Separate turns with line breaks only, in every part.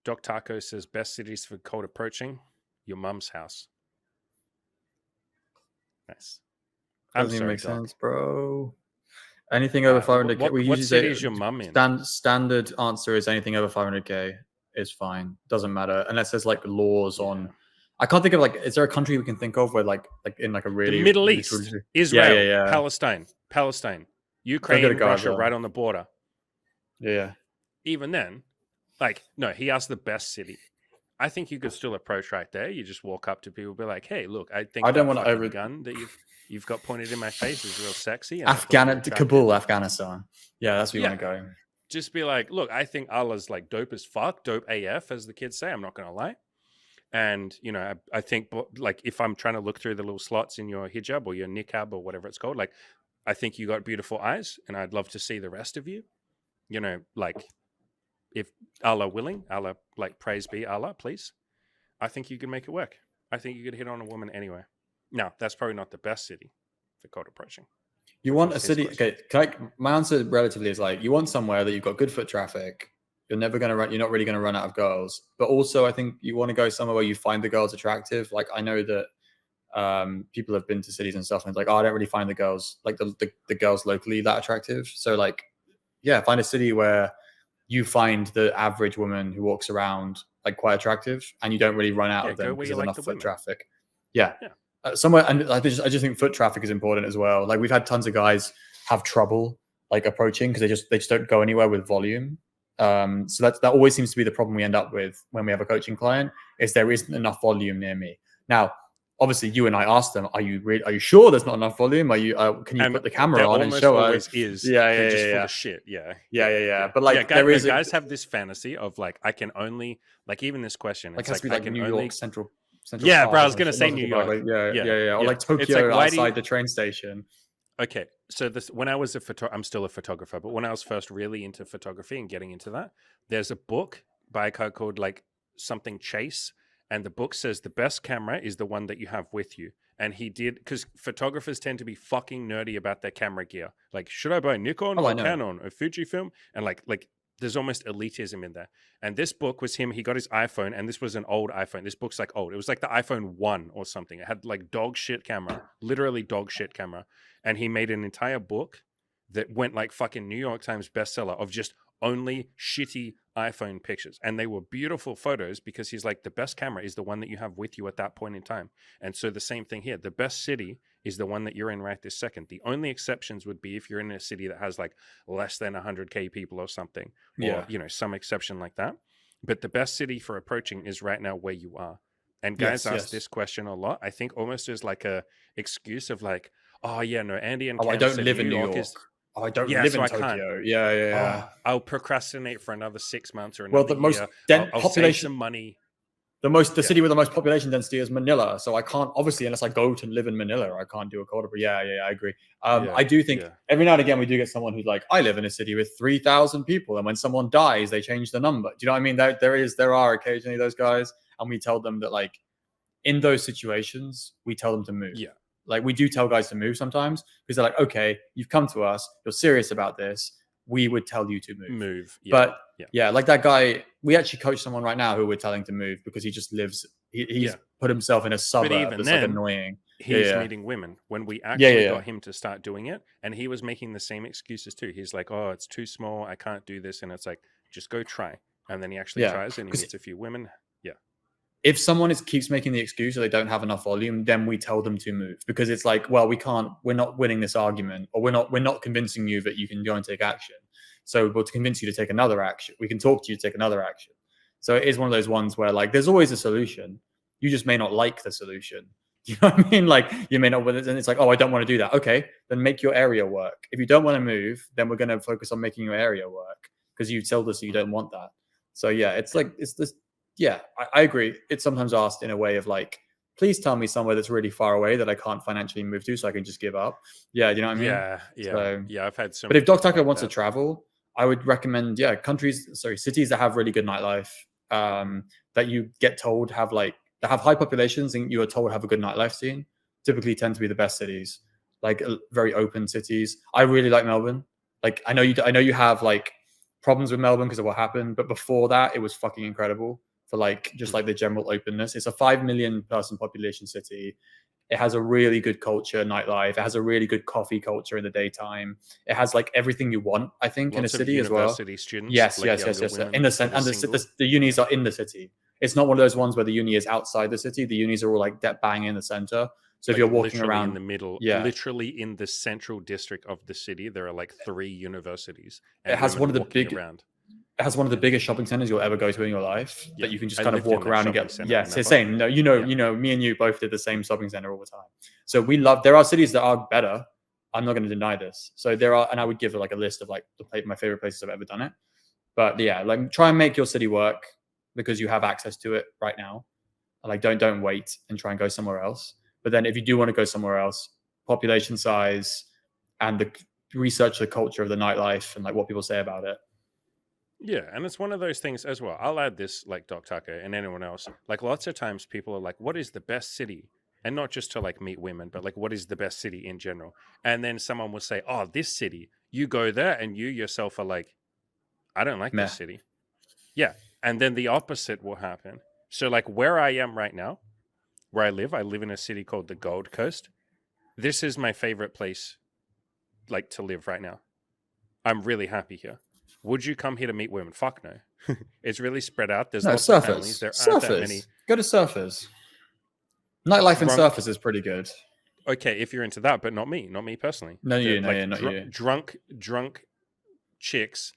Doc Taco says best cities for cold approaching. Your mum's house. Nice. I'm
Doesn't even
sorry,
make
Doc.
sense, bro. Anything over 500k. We
What
usually
city
say
is your mum in?
standard answer is anything over 500k is fine. Doesn't matter unless there's like laws on. I can't think of like. Is there a country we can think of where like in like a really
The Middle
literally,
East, Israel,
yeah.
Palestine,
Don't
Ukraine,
get a
Russia,
Gaza.
right on the border.
Yeah.
Even then, like, no, he asked the best city. I think you could still approach right there. You just walk up to people, be like, "Hey, look, I think
I don't
that
want to
fucking gun that you've got pointed in my face is real sexy." And
Kabul, Afghanistan. Yeah, that's where you want to go.
Just be like, "Look, I think Allah's like dope as fuck, dope AF, as the kids say. I'm not gonna lie." And you know, I think like if I'm trying to look through the little slots in your hijab or your niqab or whatever it's called, like I think you got beautiful eyes, and I'd love to see the rest of you. You know, like if Allah willing, Allah, like praise be Allah, please. I think you could make it work. I think you could hit on a woman anywhere. Now, that's probably not the best city for cold approaching.
You want a city? Okay, my answer relatively is like you want somewhere that you've got good foot traffic. You're never going to run. You're not really going to run out of girls. But also, I think you want to go somewhere where you find the girls attractive. Like I know that people have been to cities and stuff, and it's like, oh, I don't really find the girls like the girls locally that attractive. So like, yeah, find a city where you find the average woman who walks around like quite attractive, and you don't really run out of them because there's enough foot traffic. Yeah. Somewhere, and I just think foot traffic is important as well. Like we've had tons of guys have trouble like approaching because they just don't go anywhere with volume. So that always seems to be the problem we end up with when we have a coaching client is there isn't enough volume near me. Now, obviously, you and I asked them, are you sure there's not enough volume? Can you put the camera on and show us?
Is
just
full of shit.
Yeah. But like,
guys have this fantasy of like I can only like even this question.
Like, it has to be like New York Central.
Yeah, bro. I was gonna say New York.
Like, yeah. Or like Tokyo outside the train station.
Okay, so when I was I'm still a photographer, but when I was first really into photography and getting into that, there's a book by a guy called like something Chase, and the book says the best camera is the one that you have with you. And he did, because photographers tend to be fucking nerdy about their camera gear. Like, should I buy Nikon or Canon or Fujifilm? And like there's almost elitism in there. And this book was him. He got his iPhone, and this was an old iPhone. This book's like old. It was like the iPhone 1 or something. It had like dog shit camera, literally dog shit camera. And he made an entire book that went like fucking New York Times bestseller of just only shitty iPhone pictures. And they were beautiful photos because he's like, the best camera is the one that you have with you at that point in time. And so the same thing here. The best city is the one that you're in right this second. The only exceptions would be if you're in a city that has like less than 100K people or something, or, you know, some exception like that. But the best city for approaching is right now where you are. And guys ask this question a lot. I think almost as like a excuse of like, oh yeah, no, Andy and Cam
I don't live in New York. I don't live in Tokyo. Yeah.
I'll procrastinate for another 6 months or
the
another year.
most
I'll save some money.
The city with the most population density is Manila. So I can't, obviously, unless I go to live in Manila, I can't do a cold approach. Yeah, I agree. I do think every now and again we do get someone who's like, I live in a city with 3,000 people, and when someone dies, they change the number. Do you know what I mean? There are occasionally those guys, and we tell them that like in those situations, we tell them to move.
Yeah.
Like we do tell guys to move sometimes because they're like, okay, you've come to us, you're serious about this. We would tell you to move. But like that guy, we actually coach someone right now who we're telling to move because he just lives, he's put himself in a suburb that's like annoying.
He's meeting women when we actually got him to start doing it. And he was making the same excuses too. He's like, oh, it's too small. I can't do this. And it's like, just go try. And then he actually tries and he meets a few women.
If someone keeps making the excuse that they don't have enough volume, then we tell them to move because it's like, well, we're not winning this argument, or we're not convincing you that you can go and take action. So we'll convince you to take another action. We can talk to you to take another action. So it is one of those ones where like, there's always a solution. You just may not like the solution. You know what I mean? Like you may not, and it's like, oh, I don't want to do that. Okay, then make your area work. If you don't want to move, then we're going to focus on making your area work because you told us you don't want that. So yeah, it's like, it's this. Yeah, I agree. It's sometimes asked in a way of like, please tell me somewhere that's really far away that I can't financially move to so I can just give up. Yeah, you know what I mean?
Yeah, I've had some.
But if Doc Taco wants to travel, I would recommend, cities that have really good nightlife, that you get told that have high populations and you are told have a good nightlife scene, typically tend to be the best cities, like very open cities. I really like Melbourne. Like I know you have like problems with Melbourne because of what happened, but before that, it was fucking incredible for like just like the general openness. It's a 5 million person population city. It has a really good culture, nightlife. It has a really good coffee culture in the daytime. It has like everything you want, I think, in a
Lots of
city as well.
university students,
Yes,
like
yes, yes,
younger
yes.
women
In the
that are single.
the unis are in the city. It's not one of those ones where the uni is outside the city. The unis are all like bang in the center. So if
Like
you're walking
literally
around
in the middle,
yeah,
literally in the central district of the city, there are like 3 universities, and
it has
women
one of the
walking
big
around.
it has one of the biggest shopping centers you'll ever go to in your life
Yeah,
that you can just
I
kind of
lived in
walk
that
around and
shopping
get.
center,
Yes,
remember?
it's same. No,
Yeah.
me and you both did the same shopping center all the time. So we love. There are cities that are better. I'm not going to deny this. So there are, and I would give like a list of like my favorite places I've ever done it. But yeah, like try and make your city work because you have access to it right now. Like don't wait and try and go somewhere else. But then if you do want to go somewhere else, population size and the research the culture of the nightlife and like what people say about it.
Yeah, and it's one of those things as well. I'll add this, like Doc Taco and anyone else. Like lots of times people are like, what is the best city? And not just to like meet women, but like what is the best city in general? And then someone will say, oh, this city. You go there and you yourself are like, I don't like
Meh.
this city. Yeah. And then the opposite will happen. So like where I am right now, where I live in a city called the Gold Coast. This is my favorite place like to live right now. I'm really happy here. Would you come here to meet women? Fuck no. It's really spread out. There's
No,
lots of families.
surfers.
There aren't that many.
Surfers. Go to surfers. Nightlife and
Drunk-
surfers is pretty good.
Okay, if you're into that, but not me personally.
No,
The,
you, no,
like,
yeah, not you.
drunk chicks.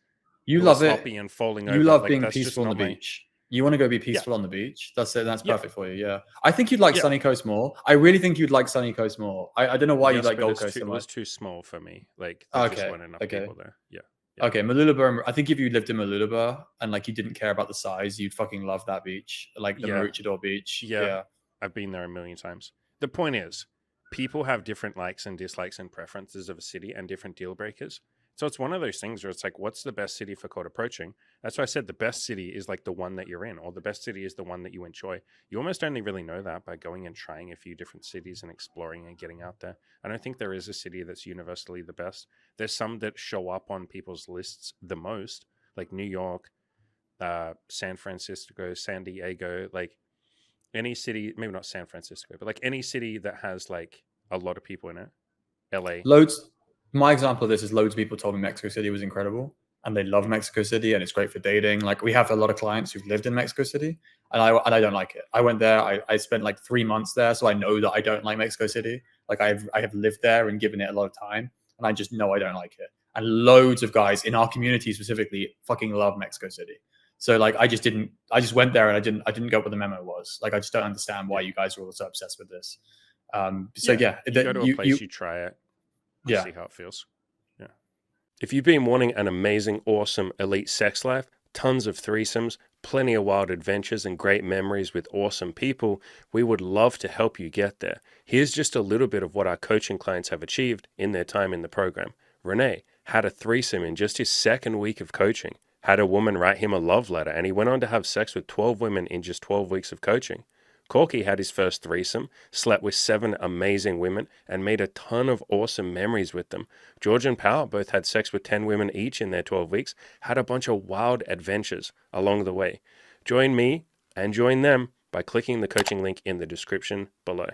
You
who
love
are
it.
sloppy and falling over.
You love
like,
being
that's just
peaceful on the
not my-
beach. You want to go be peaceful on the beach. That's it. That's
Yeah.
perfect for you. Yeah. I think you'd like
Yeah.
Sunny Coast more. I really think you'd like Sunny Coast more. I don't know why you
Yes,
like
but
Gold
it's
Coast
too,
so
it was
much.
too small for me. Like there just
Okay,
weren't enough
okay.
people there. Yeah. Yeah.
Okay, Mooloolaba. I think if you lived in Mooloolaba and like you didn't care about the size, you'd fucking love that beach, like the
Yeah.
Maroochydore Beach.
Yeah. I've been there a million times. The point is, people have different likes and dislikes and preferences of a city and different deal breakers. So it's one of those things where it's like, what's the best city for cold approaching? That's why I said the best city is like the one that you're in, or the best city is the one that you enjoy. You almost only really know that by going and trying a few different cities and exploring and getting out there. I don't think there is a city that's universally the best. There's some that show up on people's lists the most, like New York, San Francisco, San Diego, like any city, maybe not San Francisco, but like any city that has like a lot of people in it. LA.
Loads. My example of this is loads of people told me Mexico City was incredible and they love Mexico City and it's great for dating. Like we have a lot of clients who've lived in Mexico City and I don't like it. I went there. I spent like 3 months there, so I know that I don't like Mexico City. Like I have lived there and given it a lot of time, and I just know I don't like it. And loads of guys in our community specifically fucking love Mexico City. So like I just went there and I didn't go what the memo was. Like I just don't understand why you guys are all so obsessed with this. So yeah,
you go to a place, you try it.
Yeah.
See how it feels. Yeah. If you've been wanting an amazing, awesome, elite sex life, tons of threesomes, plenty of wild adventures, and great memories with awesome people, we would love to help you get there. Here's just a little bit of what our coaching clients have achieved in their time in the program. Renee had a threesome in just his second week of coaching, had a woman write him a love letter, and he went on to have sex with 12 women in just 12 weeks of coaching. Corky had his first threesome, slept with 7 amazing women, and made a ton of awesome memories with them. George and Power both had sex with 10 women each in their 12 weeks, had a bunch of wild adventures along the way. Join me and join them by clicking the coaching link in the description below.